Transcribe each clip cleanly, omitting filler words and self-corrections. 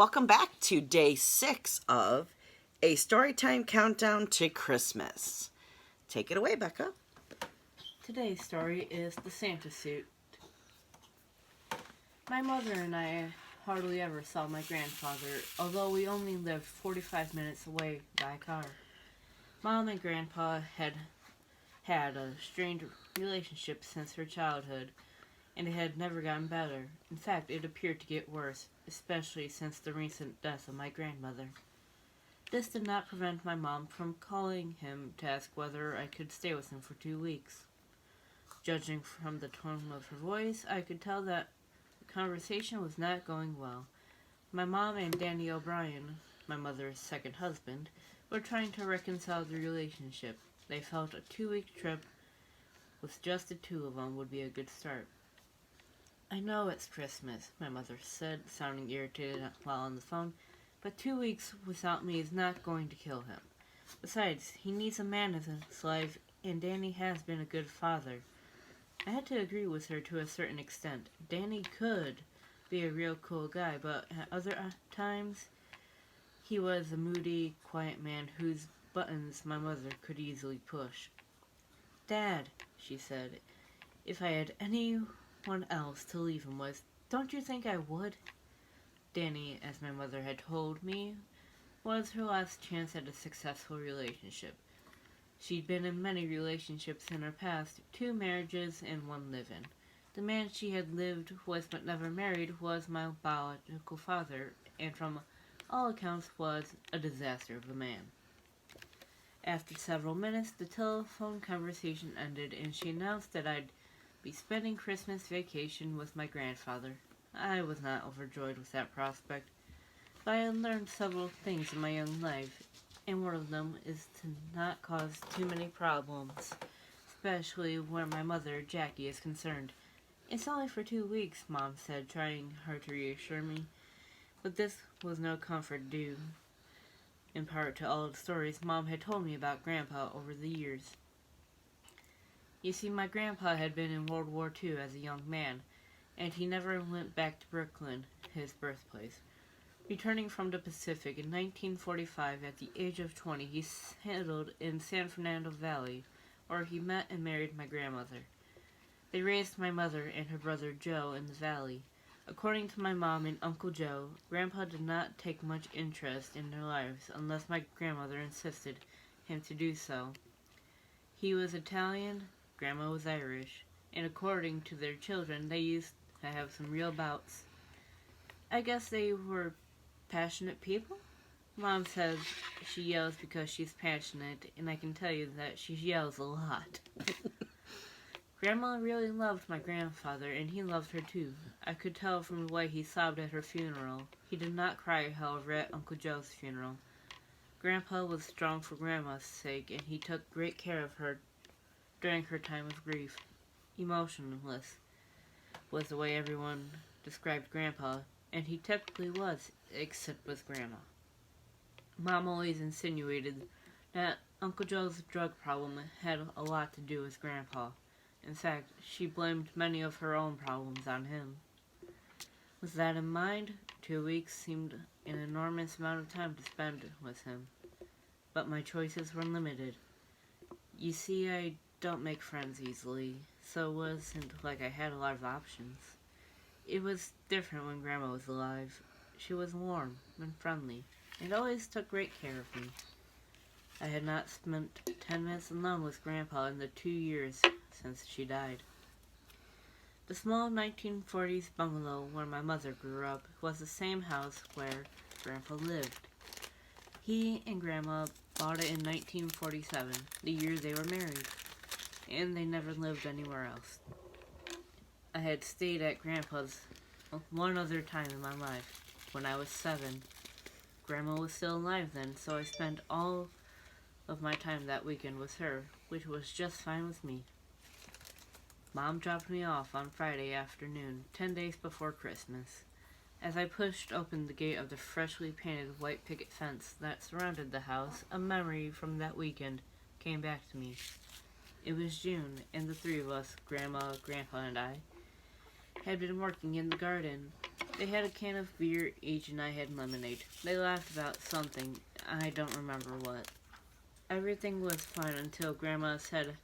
Welcome back to day 6 of a Storytime Countdown to Christmas. Take it away, Becca. Today's story is The Santa Suit. My mother and I hardly ever saw my grandfather, although we only lived 45 minutes away by car. Mom and Grandpa had had a strained relationship since her childhood, and it had never gotten better. In fact, it appeared to get worse, especially since the recent death of my grandmother. This did not prevent my mom from calling him to ask whether I could stay with him for 2 weeks. Judging from the tone of her voice, I could tell that the conversation was not going well. My mom and Danny O'Brien, my mother's second husband, were trying to reconcile the relationship. They felt a 2-week trip with just the two of them would be a good start. "I know it's Christmas," my mother said, sounding irritated while on the phone, "but 2 weeks without me is not going to kill him. Besides, he needs a man in his life, and Danny has been a good father." I had to agree with her to a certain extent. Danny could be a real cool guy, but at other times, he was a moody, quiet man whose buttons my mother could easily push. "Dad," she said, "if I had anyone else to leave him with, don't you think I would?" Danny, as my mother had told me, was her last chance at a successful relationship. She'd been in many relationships in her past, 2 marriages and 1 live-in. The man she had lived with but never married was my biological father, and from all accounts was a disaster of a man. After several minutes, the telephone conversation ended, and she announced that I'd be spending Christmas vacation with my grandfather. I was not overjoyed with that prospect, but I had learned several things in my young life, and one of them is to not cause too many problems, especially where my mother, Jackie, is concerned. "It's only for 2 weeks," Mom said, trying hard to reassure me, but this was no comfort due in part to all the stories Mom had told me about Grandpa over the years. You see, my grandpa had been in World War II as a young man, and he never went back to Brooklyn, his birthplace. Returning from the Pacific in 1945 at the age of 20, he settled in San Fernando Valley, where he met and married my grandmother. They raised my mother and her brother Joe in the valley. According to my mom and Uncle Joe, Grandpa did not take much interest in their lives unless my grandmother insisted him to do so. He was Italian, Grandma was Irish, and according to their children, they used to have some real bouts. I guess they were passionate people? Mom says she yells because she's passionate, and I can tell you that she yells a lot. Grandma really loved my grandfather, and he loved her too. I could tell from the way he sobbed at her funeral. He did not cry, however, at Uncle Joe's funeral. Grandpa was strong for Grandma's sake, and he took great care of her during her time of grief. Emotionless was the way everyone described Grandpa, and he typically was, except with Grandma. Mom always insinuated that Uncle Joe's drug problem had a lot to do with Grandpa. In fact, she blamed many of her own problems on him. With that in mind, 2 weeks seemed an enormous amount of time to spend with him. But my choices were limited. You see, I don't make friends easily, so it wasn't like I had a lot of options. It was different when Grandma was alive. She was warm and friendly, and always took great care of me. I had not spent 10 minutes alone with Grandpa in the 2 years since she died. The small 1940s bungalow where my mother grew up was the same house where Grandpa lived. He and Grandma bought it in 1947, the year they were married, and they never lived anywhere else. I had stayed at Grandpa's one other time in my life, when I was 7. Grandma was still alive then, so I spent all of my time that weekend with her, which was just fine with me. Mom dropped me off on Friday afternoon, 10 days before Christmas. As I pushed open the gate of the freshly painted white picket fence that surrounded the house, a memory from that weekend came back to me. It was June, and the 3 of us, Grandma, Grandpa, and I, had been working in the garden. They had a can of beer each and I had lemonade. They laughed about something, I don't remember what. Everything was fine until Grandma said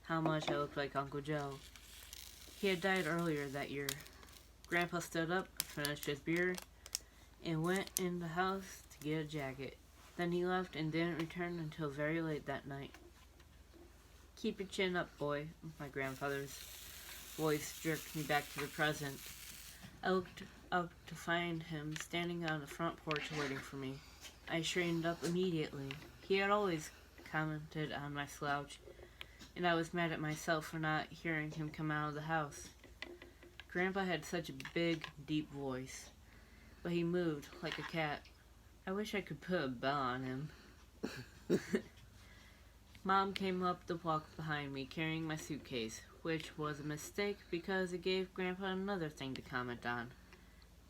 how much I looked like Uncle Joe. He had died earlier that year. Grandpa stood up, finished his beer, and went in the house to get a jacket. Then he left and didn't return until very late that night. "Keep your chin up, boy," my grandfather's voice jerked me back to the present. I looked up to find him standing on the front porch waiting for me. I straightened up immediately. He had always commented on my slouch, and I was mad at myself for not hearing him come out of the house. Grandpa had such a big, deep voice, but he moved like a cat. I wish I could put a bell on him. Mom came up the walk behind me carrying my suitcase, which was a mistake because it gave Grandpa another thing to comment on.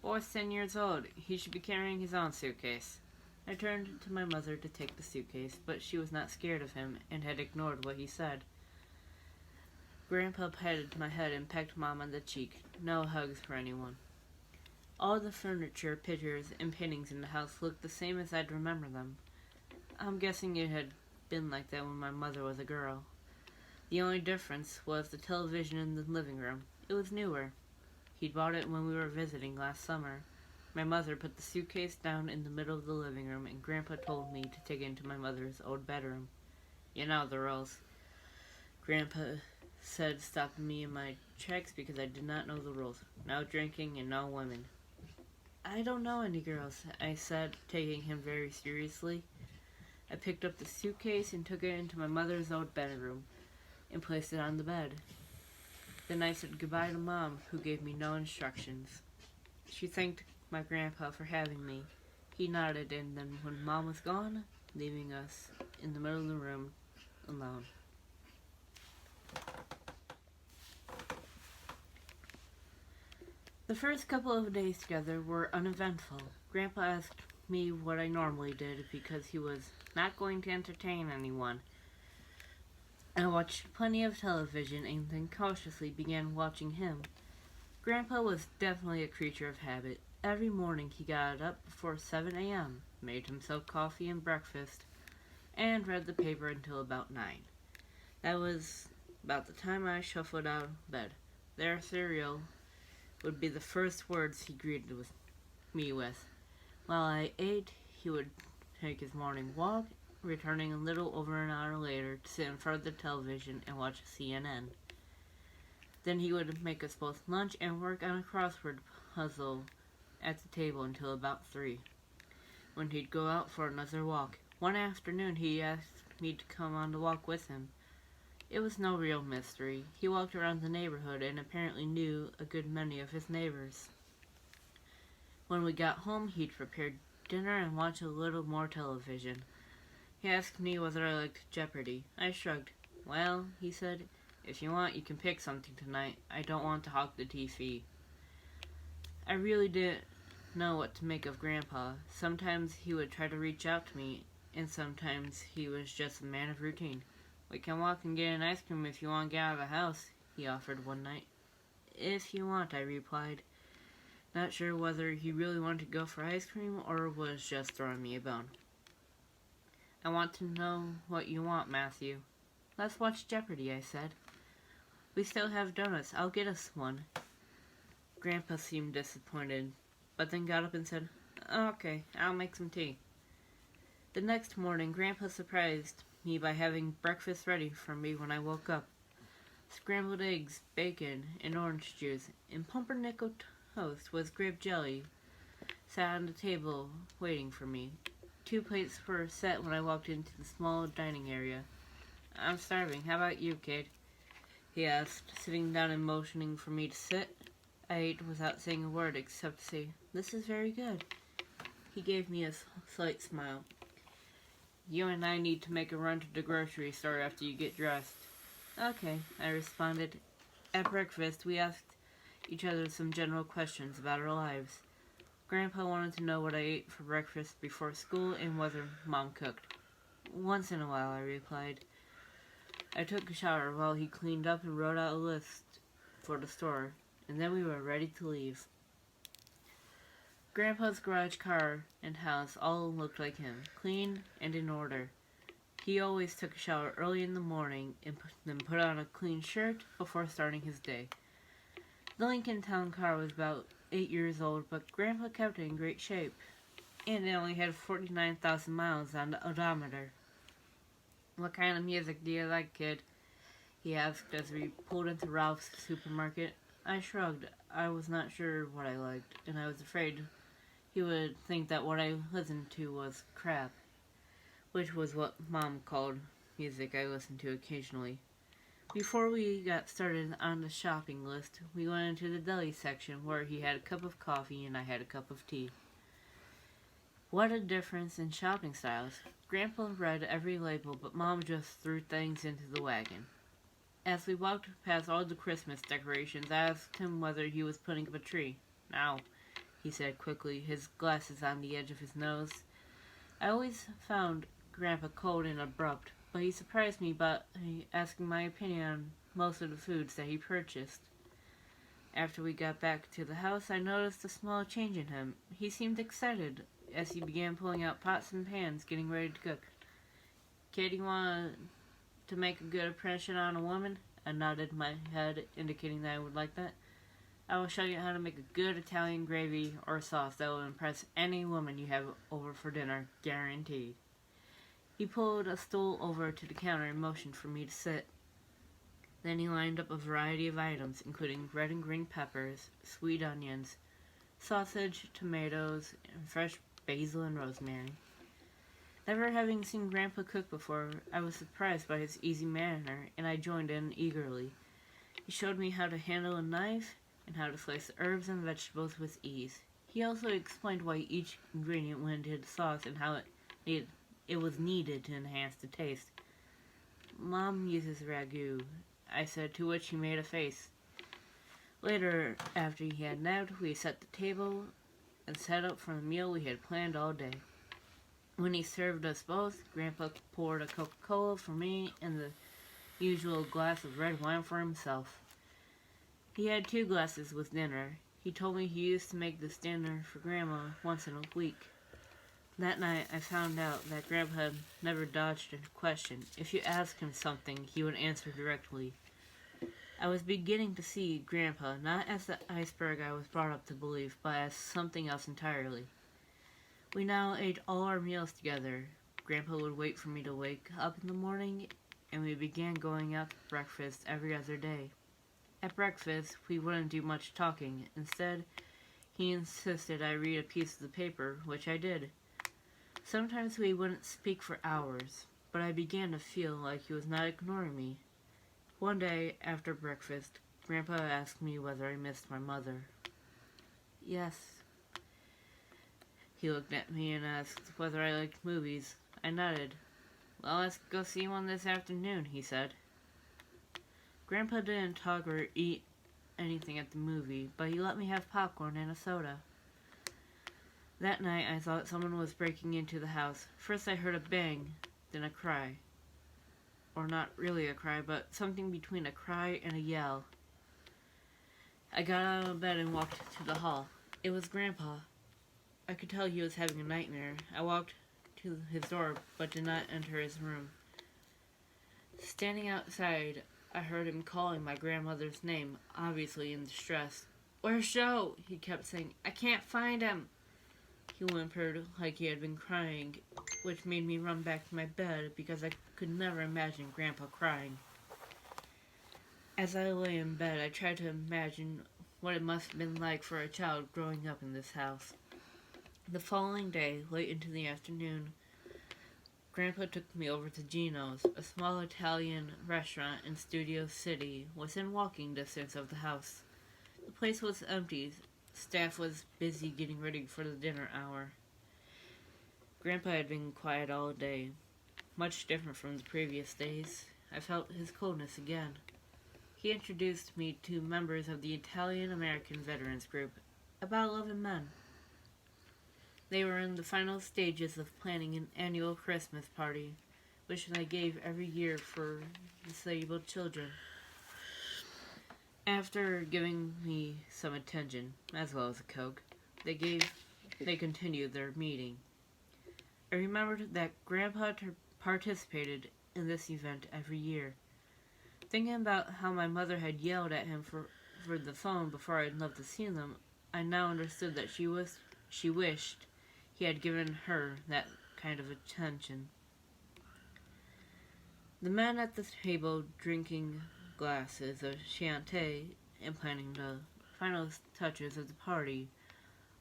"Boy's 10 years old. He should be carrying his own suitcase." I turned to my mother to take the suitcase, but she was not scared of him and had ignored what he said. Grandpa patted my head and pecked Mom on the cheek. No hugs for anyone. All the furniture, pictures, and paintings in the house looked the same as I'd remember them. I'm guessing it had been like that when my mother was a girl. The only difference was the television in the living room. It was newer. He'd bought it when we were visiting last summer. My mother put the suitcase down in the middle of the living room, and Grandpa told me to take it into my mother's old bedroom. "You know the rules," Grandpa said, stopping me in my tracks because I did not know the rules. "No drinking and no women." "I don't know any girls," I said, taking him very seriously. I picked up the suitcase and took it into my mother's old bedroom and placed it on the bed. Then I said goodbye to Mom, who gave me no instructions. She thanked my grandpa for having me. He nodded, and then when Mom was gone, leaving us in the middle of the room alone. The first couple of days together were uneventful. Grandpa asked me what I normally did because he was not going to entertain anyone. I watched plenty of television and then cautiously began watching him. Grandpa was definitely a creature of habit. Every morning he got up before 7 a.m., made himself coffee and breakfast, and read the paper until about 9. That was about the time I shuffled out of bed. Their cereal would be the first words he greeted me with. While I ate, he would take his morning walk, returning a little over an hour later to sit in front of the television and watch CNN. Then he would make us both lunch and work on a crossword puzzle at the table until about 3, when he'd go out for another walk. One afternoon he asked me to come on the walk with him. It was no real mystery. He walked around the neighborhood and apparently knew a good many of his neighbors. When we got home, he'd prepare dinner and watch a little more television. He asked me whether I liked Jeopardy. I shrugged. "Well," he said, "if you want, you can pick something tonight. I don't want to hog the TV." I really didn't know what to make of Grandpa. Sometimes he would try to reach out to me, and sometimes he was just a man of routine. "We can walk and get an ice cream if you want to get out of the house," he offered one night. "If you want," I replied, not sure whether he really wanted to go for ice cream or was just throwing me a bone. "I want to know what you want, Matthew." "Let's watch Jeopardy," I said. "We still have donuts. I'll get us one." Grandpa seemed disappointed, but then got up and said, "Okay, I'll make some tea." The next morning, Grandpa surprised me by having breakfast ready for me when I woke up. Scrambled eggs, bacon, and orange juice, and pumpernickel toast with grape jelly sat on the table waiting for me. 2 plates were set when I walked into the small dining area. "I'm starving. How about you, kid?" he asked, sitting down and motioning for me to sit. I ate without saying a word except to say, "This is very good." He gave me a slight smile. "You and I need to make a run to the grocery store after you get dressed." "Okay," I responded. At breakfast, we asked each other some general questions about our lives. Grandpa wanted to know what I ate for breakfast before school and whether Mom cooked. "Once in a while," I replied. I took a shower while he cleaned up and wrote out a list for the store and then we were ready to leave. Grandpa's garage car and house all looked like him, clean and in order. He always took a shower early in the morning and then put on a clean shirt before starting his day. The Lincoln Town car was about 8 years old, but Grandpa kept it in great shape, and it only had 49,000 miles on the odometer. "What kind of music do you like, kid?" he asked as we pulled into Ralph's supermarket. I shrugged. I was not sure what I liked, and I was afraid he would think that what I listened to was crap, which was what Mom called music I listened to occasionally. Before we got started on the shopping list, we went into the deli section where he had a cup of coffee and I had a cup of tea. What a difference in shopping styles. Grandpa read every label, but Mom just threw things into the wagon. As we walked past all the Christmas decorations, I asked him whether he was putting up a tree. "No," he said quickly, his glasses on the edge of his nose. I always found Grandpa cold and abrupt, but he surprised me by asking my opinion on most of the foods that he purchased. After we got back to the house, I noticed a small change in him. He seemed excited as he began pulling out pots and pans, getting ready to cook. "Kid, you want to make a good impression on a woman?" I nodded my head, indicating that I would like that. "I will show you how to make a good Italian gravy or sauce that will impress any woman you have over for dinner, guaranteed." He pulled a stool over to the counter and motioned for me to sit. Then he lined up a variety of items, including red and green peppers, sweet onions, sausage, tomatoes, and fresh basil and rosemary. Never having seen Grandpa cook before, I was surprised by his easy manner, and I joined in eagerly. He showed me how to handle a knife and how to slice herbs and vegetables with ease. He also explained why each ingredient went into the sauce and how it was needed to enhance the taste. "Mom uses ragu," I said, to which he made a face. Later, after he had napped, we set the table and set up for the meal we had planned all day. When he served us both, Grandpa poured a Coca-Cola for me and the usual glass of red wine for himself. He had 2 glasses with dinner. He told me he used to make this dinner for Grandma once in a week. That night, I found out that Grandpa had never dodged a question. If you asked him something, he would answer directly. I was beginning to see Grandpa not as the iceberg I was brought up to believe, but as something else entirely. We now ate all our meals together. Grandpa would wait for me to wake up in the morning, and we began going out to breakfast every other day. At breakfast, we wouldn't do much talking. Instead, he insisted I read a piece of the paper, which I did. Sometimes we wouldn't speak for hours, but I began to feel like he was not ignoring me. One day, after breakfast, Grandpa asked me whether I missed my mother. "Yes." He looked at me and asked whether I liked movies. I nodded. "Well, let's go see one this afternoon," he said. Grandpa didn't talk or eat anything at the movie, but he let me have popcorn and a soda. That night, I thought someone was breaking into the house. First I heard a bang, then a cry. Or not really a cry, but something between a cry and a yell. I got out of bed and walked to the hall. It was Grandpa. I could tell he was having a nightmare. I walked to his door, but did not enter his room. Standing outside, I heard him calling my grandmother's name, obviously in distress. "Where's Joe?" he kept saying. "I can't find him." He whimpered like he had been crying, which made me run back to my bed because I could never imagine Grandpa crying. As I lay in bed, I tried to imagine what it must have been like for a child growing up in this house. The following day, late into the afternoon, Grandpa took me over to Gino's, a small Italian restaurant in Studio City, within walking distance of the house. The place was empty. Staff was busy getting ready for the dinner hour. Grandpa had been quiet all day, much different from the previous days. I felt his coldness again. He introduced me to members of the Italian-American Veterans Group, about 11 men. They were in the final stages of planning an annual Christmas party, which they gave every year for disabled children. After giving me some attention, as well as a Coke, they continued their meeting. I remembered that Grandpa participated in this event every year. Thinking about how my mother had yelled at him for the phone before I'd left to see them, I now understood that she wished he had given her that kind of attention. The men at the table drinking glasses of Chianti and planning the final touches of the party,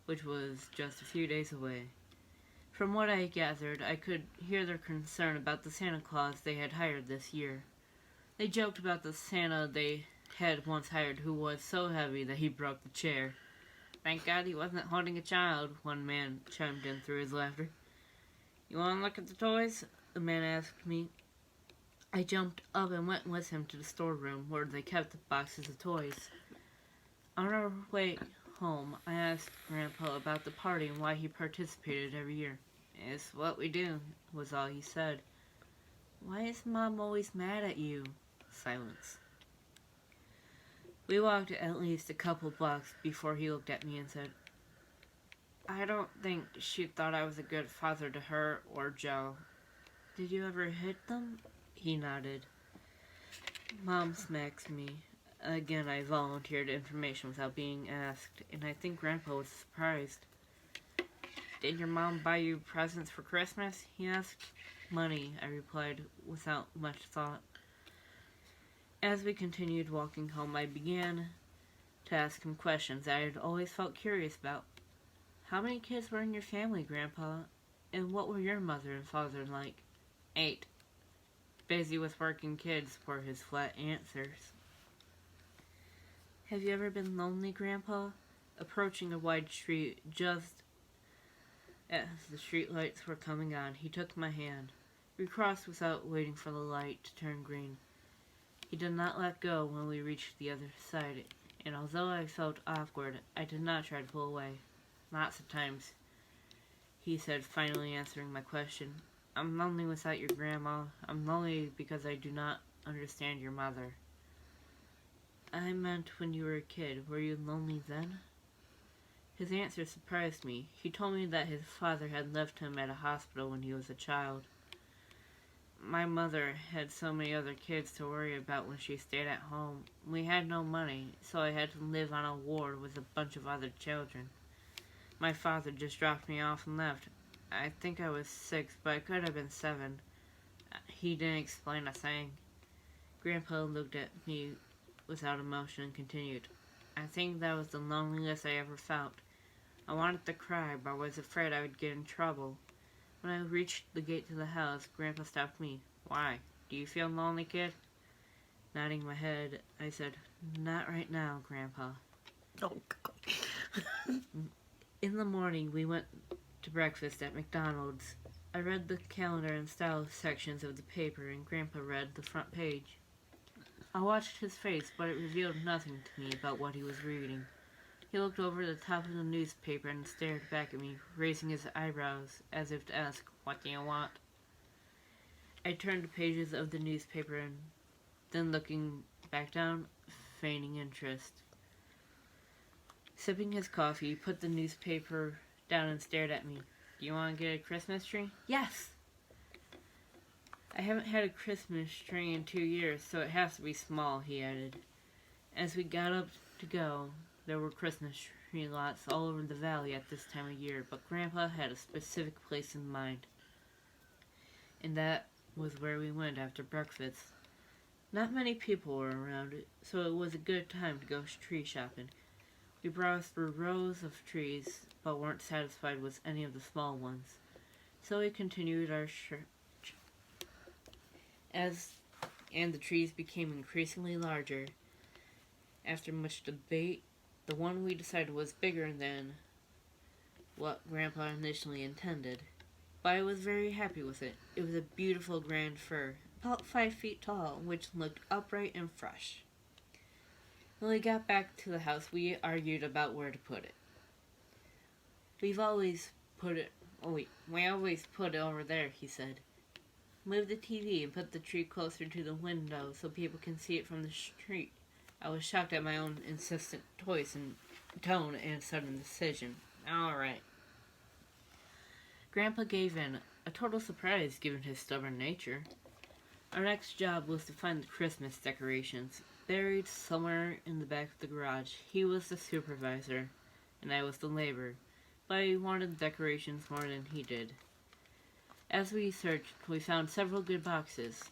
which was just a few days away. From what I gathered, I could hear their concern about the Santa Claus they had hired this year. They joked about the Santa they had once hired who was so heavy that he broke the chair. Thank God he wasn't holding a child, one man chimed in through his laughter. You want to look at the toys? The man asked me. I jumped up and went with him to the storeroom where they kept the boxes of toys. On our way home, I asked Grandpa about the party and why he participated every year. It's what we do, was all he said. Why is Mom always mad at you? Silence. We walked at least a couple blocks before he looked at me and said, I don't think she thought I was a good father to her or Joe. Did you ever hit them? He nodded. Mom smacks me. Again, I volunteered information without being asked, and I think Grandpa was surprised. Did your mom buy you presents for Christmas? He asked. Money, I replied, without much thought. As we continued walking home, I began to ask him questions I had always felt curious about. How many kids were in your family, Grandpa? And what were your mother and father like? 8. Busy with working kids were his flat answers. Have you ever been lonely, Grandpa? Approaching a wide street just as the streetlights were coming on, he took my hand. We crossed without waiting for the light to turn green. He did not let go when we reached the other side, and although I felt awkward, I did not try to pull away. Lots of times, he said, finally answering my question. I'm lonely without your grandma. I'm lonely because I do not understand your mother. I meant when you were a kid. Were you lonely then? His answer surprised me. He told me that his father had left him at a hospital when he was a child. My mother had so many other kids to worry about when she stayed at home. We had no money, so I had to live on a ward with a bunch of other children. My father just dropped me off and left. I think I was 6, but I could have been 7. He didn't explain a thing. Grandpa looked at me without emotion and continued. I think that was the loneliest I ever felt. I wanted to cry, but I was afraid I would get in trouble. When I reached the gate to the house, Grandpa stopped me. Why? Do you feel lonely, kid? Nodding my head, I said, Not right now, Grandpa. Oh, God. In the morning, we went to breakfast at McDonald's. I read the calendar and style sections of the paper, and Grandpa read the front page. I watched his face, but it revealed nothing to me about what he was reading. He looked over the top of the newspaper and stared back at me, raising his eyebrows as if to ask, What do you want? I turned the pages of the newspaper and then looking back down, feigning interest. Sipping his coffee, he put the newspaper down and stared at me. Do you want to get a Christmas tree? Yes! I haven't had a Christmas tree in 2 years, so it has to be small, he added. As we got up to go, there were Christmas tree lots all over the valley at this time of year, but Grandpa had a specific place in mind. And that was where we went after breakfast. Not many people were around, so it was a good time to go tree shopping. We browsed through rows of trees, but weren't satisfied with any of the small ones. So we continued our search. And the trees became increasingly larger. After much debate, the one we decided was bigger than what Grandpa initially intended. But I was very happy with it. It was a beautiful grand fir, about 5 feet tall, which looked upright and fresh. When we got back to the house, we argued about where to put it. We always put it over there, he said. Move the TV and put the tree closer to the window so people can see it from the street. I was shocked at my own insistent voice and tone and sudden decision. Alright. Grandpa gave in, a total surprise given his stubborn nature. Our next job was to find the Christmas decorations. Buried somewhere in the back of the garage, he was the supervisor, and I was the laborer, but I wanted the decorations more than he did. As we searched, we found several good boxes.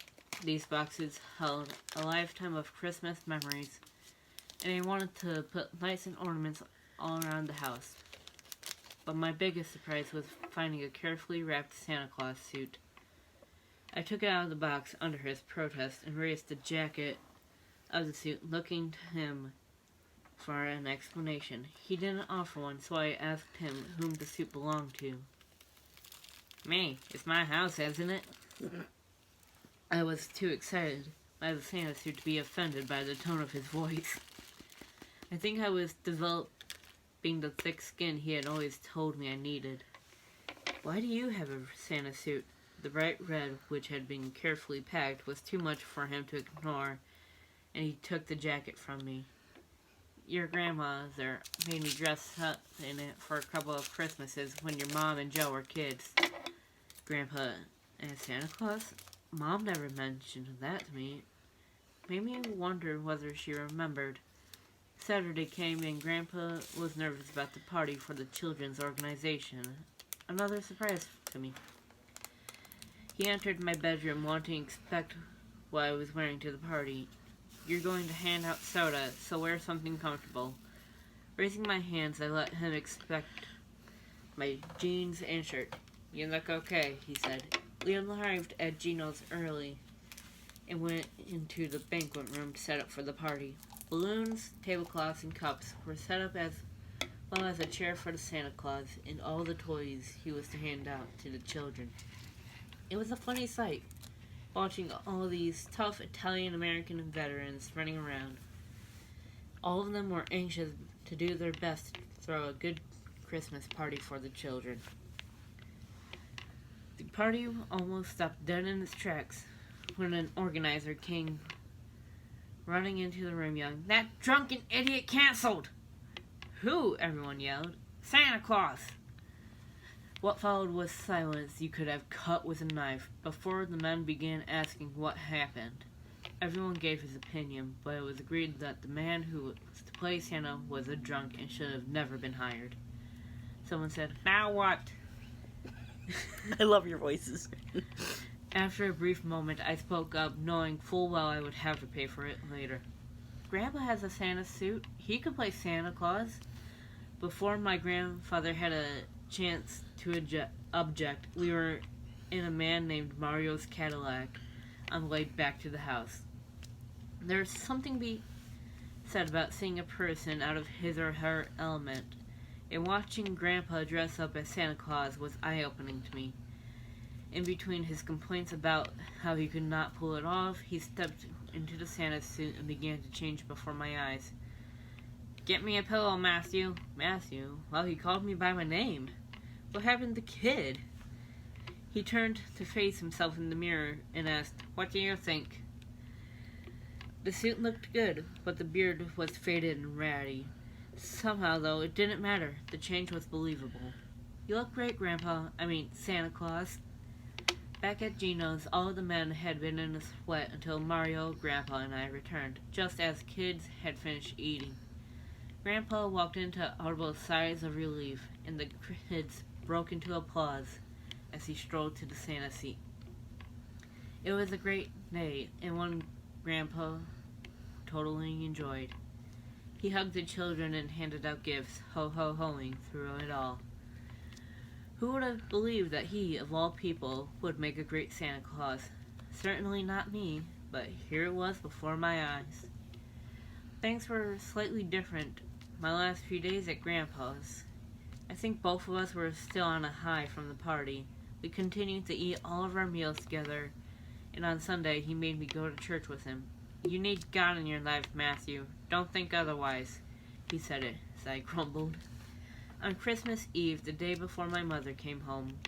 These boxes held a lifetime of Christmas memories, and I wanted to put lights and ornaments all around the house. But my biggest surprise was finding a carefully wrapped Santa Claus suit. I took it out of the box under his protest and raised the jacket of the suit, looking to him for an explanation. He didn't offer one, so I asked him whom the suit belonged to. Me, it's my house, isn't it? I was too excited by the Santa suit to be offended by the tone of his voice. I think I was developing the thick skin he had always told me I needed. Why do you have a Santa suit? The bright red, which had been carefully packed, was too much for him to ignore, and he took the jacket from me. Your grandmother made me dress up in it for a couple of Christmases when your mom and Joe were kids. Grandpa and Santa Claus? Mom never mentioned that to me. Made me wonder whether she remembered. Saturday came and Grandpa was nervous about the party for the children's organization. Another surprise to me. He entered my bedroom wanting to inspect what I was wearing to the party. You're going to hand out soda, so wear something comfortable. Raising my hands, I let him inspect my jeans and shirt. You look okay, he said. We arrived at Gino's early and went into the banquet room to set up for the party. Balloons, tablecloths, and cups were set up as well as a chair for the Santa Claus and all the toys he was to hand out to the children. It was a funny sight, watching all these tough Italian-American veterans running around. All of them were anxious to do their best to throw a good Christmas party for the children. The party almost stopped dead in its tracks when an organizer came running into the room yelling, "That drunken idiot canceled!" "Who?" everyone yelled. "Santa Claus!" What followed was silence you could have cut with a knife before the men began asking what happened. Everyone gave his opinion, but it was agreed that the man who was to play Santa was a drunk and should have never been hired. Someone said, "Now what?" I love your voices. After a brief moment, I spoke up, knowing full well I would have to pay for it later. Grandpa has a Santa suit. He could play Santa Claus. Before my grandfather had a chance to object, we were in a man named Mario's Cadillac on the way back to the house. There's something to be said about seeing a person out of his or her element, and watching Grandpa dress up as Santa Claus was eye-opening to me. In between his complaints about how he could not pull it off, he stepped into the Santa suit and began to change before my eyes. "Get me a pillow, Matthew." Matthew? Well, he called me by my name. What happened to the kid? He turned to face himself in the mirror and asked, "What do you think?" The suit looked good, but the beard was faded and ratty. Somehow, though, it didn't matter. The change was believable. "You look great, Grandpa. Santa Claus." Back at Gino's, all of the men had been in a sweat until Mario, Grandpa, and I returned, just as kids had finished eating. Grandpa walked into audible sighs of relief, and the kids broke into applause as he strolled to the Santa seat. It was a great day, and one Grandpa totally enjoyed. He hugged the children and handed out gifts, ho-ho-hoing through it all. Who would have believed that he, of all people, would make a great Santa Claus? Certainly not me, but here it was before my eyes. Things were slightly different my last few days at Grandpa's. I think both of us were still on a high from the party. We continued to eat all of our meals together, and on Sunday he made me go to church with him. "You need God in your life, Matthew. Don't think otherwise," he said it as I grumbled. On Christmas Eve, the day before my mother came home,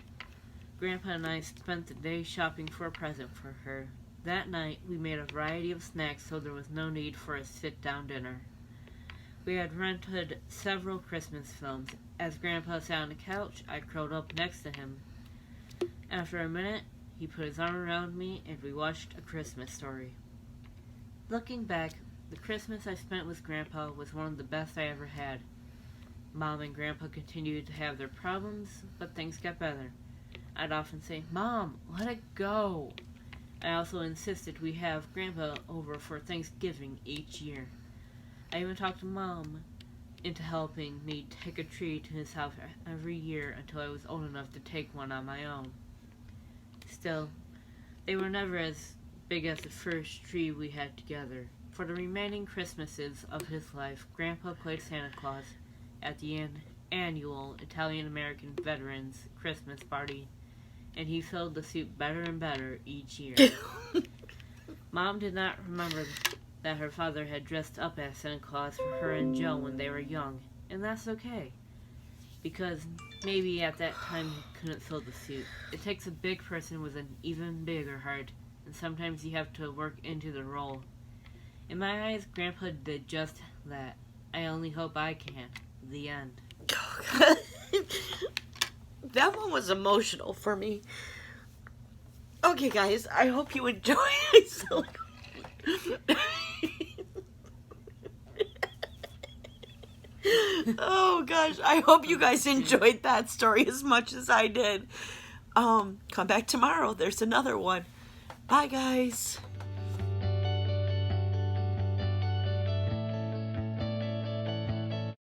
Grandpa and I spent the day shopping for a present for her. That night, we made a variety of snacks so there was no need for a sit-down dinner. We had rented several Christmas films. As Grandpa sat on the couch, I curled up next to him. After a minute, he put his arm around me and we watched A Christmas Story. Looking back, the Christmas I spent with Grandpa was one of the best I ever had. Mom and Grandpa continued to have their problems, but things got better. I'd often say, "Mom, let it go." I also insisted we have Grandpa over for Thanksgiving each year. I even talked Mom into helping me take a tree to his house every year until I was old enough to take one on my own. Still, they were never as big as the first tree we had together. For the remaining Christmases of his life, Grandpa played Santa Claus at the annual Italian-American Veterans Christmas party, and he filled the suit better and better each year. Mom did not remember that her father had dressed up as Santa Claus for her and Joe when they were young, and that's okay, because maybe at that time he couldn't fill the suit. It takes a big person with an even bigger heart, and sometimes you have to work into the role. In my eyes, Grandpa did just that. I only hope I can. The end. That one was emotional for me. Okay, guys, I hope you enjoyed. Oh gosh, I hope you guys enjoyed that story as much as I did. Come back tomorrow. There's another one. Bye, guys.